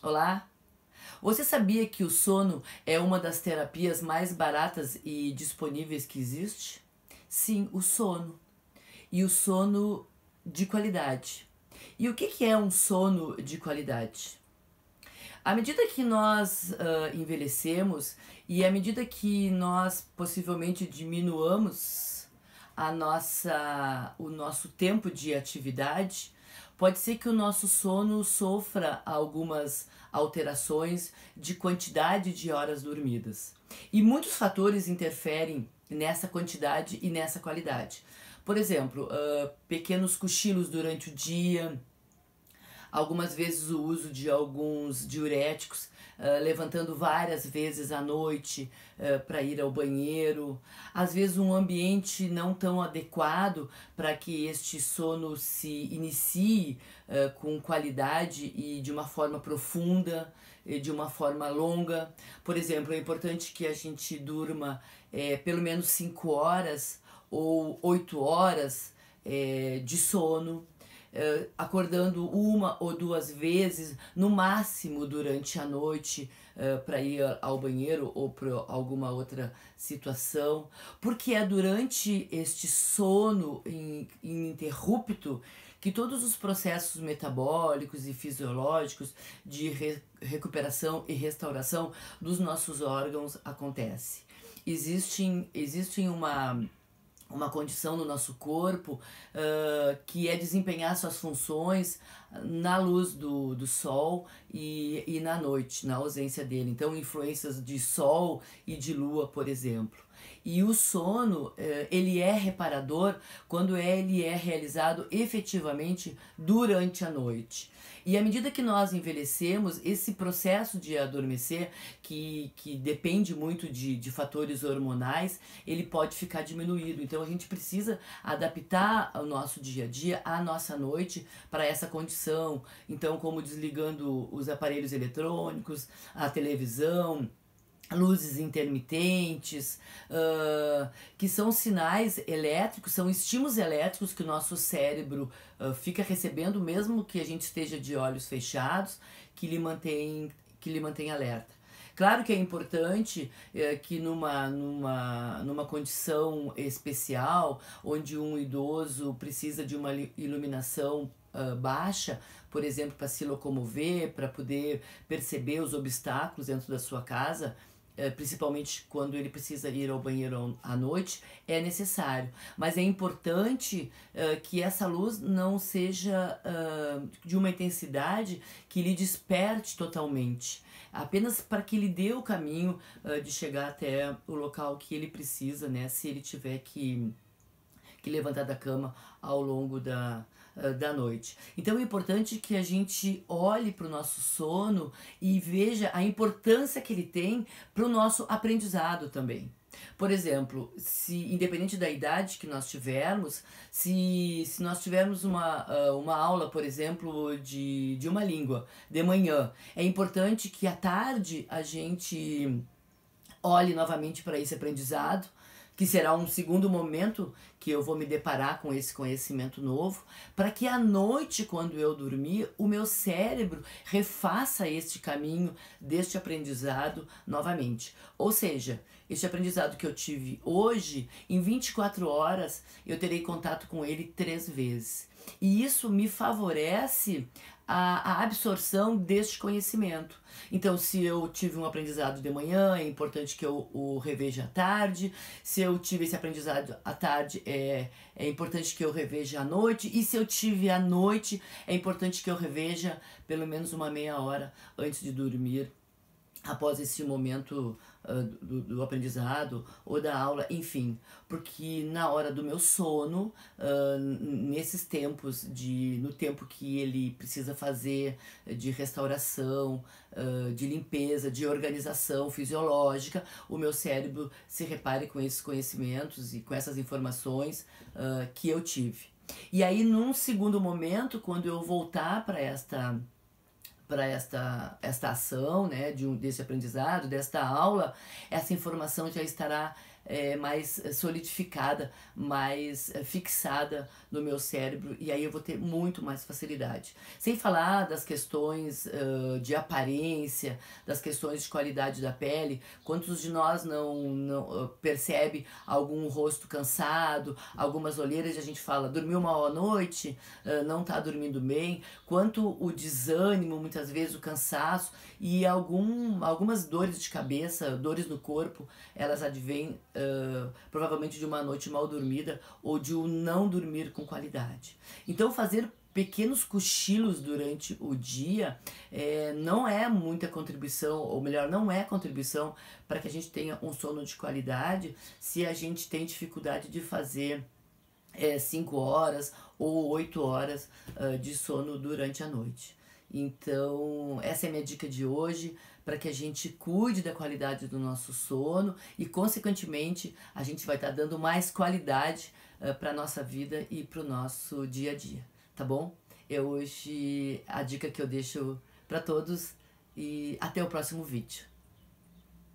Olá! Você sabia que o sono é uma das terapias mais baratas e disponíveis que existe? Sim, o sono. E o sono de qualidade. E o que é um sono de qualidade? À medida que nós envelhecemos e à medida que nós possivelmente diminuamos o nosso tempo de atividade, pode ser que o nosso sono sofra algumas alterações de quantidade de horas dormidas. E muitos fatores interferem nessa quantidade e nessa qualidade. Por exemplo, pequenos cochilos durante o dia, algumas vezes o uso de alguns diuréticos, levantando várias vezes à noite para ir ao banheiro, às vezes um ambiente não tão adequado para que este sono se inicie com qualidade e de uma forma profunda, de uma forma longa. Por exemplo, é importante que a gente durma pelo menos 5 horas ou 8 horas de sono, acordando uma ou duas vezes, no máximo durante a noite, para ir ao banheiro ou para alguma outra situação, porque é durante este sono ininterrupto que todos os processos metabólicos e fisiológicos de recuperação e restauração dos nossos órgãos acontecem. Existe uma condição no nosso corpo que é desempenhar suas funções na luz do sol e na noite, na ausência dele. Então, influências de sol e de lua, por exemplo. E o sono, ele é reparador quando ele é realizado efetivamente durante a noite. E à medida que nós envelhecemos, esse processo de adormecer, que depende muito de fatores hormonais, ele pode ficar diminuído. Então a gente precisa adaptar o nosso dia a dia, a nossa noite, para essa condição. Então, como desligando os aparelhos eletrônicos, a televisão, luzes intermitentes, que são sinais elétricos, são estímulos elétricos que o nosso cérebro fica recebendo, mesmo que a gente esteja de olhos fechados, que lhe mantém alerta. Claro que é importante que numa condição especial, onde um idoso precisa de uma iluminação baixa, por exemplo, para se locomover, para poder perceber os obstáculos dentro da sua casa, principalmente quando ele precisa ir ao banheiro à noite, é necessário. Mas é importante que essa luz não seja de uma intensidade que lhe desperte totalmente, apenas para que lhe dê o caminho de chegar até o local que ele precisa, né, se ele tiver que levantar da cama ao longo da noite. Então é importante que a gente olhe para o nosso sono e veja a importância que ele tem para o nosso aprendizado também. Por exemplo, se independente da idade que nós tivermos, se nós tivermos uma aula, por exemplo, de uma língua de manhã, é importante que à tarde a gente olhe novamente para esse aprendizado, que será um segundo momento que eu vou me deparar com esse conhecimento novo, para que à noite, quando eu dormir, o meu cérebro refaça este caminho deste aprendizado novamente. Ou seja, este aprendizado que eu tive hoje, em 24 horas, eu terei contato com ele 3 vezes. E isso me favorece a absorção deste conhecimento. Então, se eu tive um aprendizado de manhã, é importante que eu o reveja à tarde. Se eu tive esse aprendizado à tarde, é importante que eu reveja à noite. E se eu tive à noite, é importante que eu reveja pelo menos uma meia hora antes de dormir, após esse momento do aprendizado ou da aula, enfim, porque na hora do meu sono, nesses tempos, no tempo que ele precisa fazer de restauração, de limpeza, de organização fisiológica, o meu cérebro se repare com esses conhecimentos e com essas informações que eu tive. E aí, num segundo momento, quando eu voltar para esta ação, né, desse aprendizado, desta aula, essa informação já estará mais solidificada, mais fixada no meu cérebro, e aí eu vou ter muito mais facilidade. Sem falar das questões de aparência, das questões de qualidade da pele. Quantos de nós não percebe algum rosto cansado, algumas olheiras, e a gente fala, dormiu mal à noite, não está dormindo bem. Quanto o desânimo, muitas vezes o cansaço e algumas dores de cabeça, dores no corpo, elas advêm provavelmente de uma noite mal dormida ou de um não dormir com qualidade. Então fazer pequenos cochilos durante o dia não é muita contribuição, ou melhor, não é contribuição para que a gente tenha um sono de qualidade se a gente tem dificuldade de fazer 5 horas ou 8 horas de sono durante a noite. Então, essa é a minha dica de hoje, para que a gente cuide da qualidade do nosso sono e, consequentemente, a gente vai estar dando mais qualidade para a nossa vida e para o nosso dia a dia, tá bom? É hoje a dica que eu deixo para todos e até o próximo vídeo.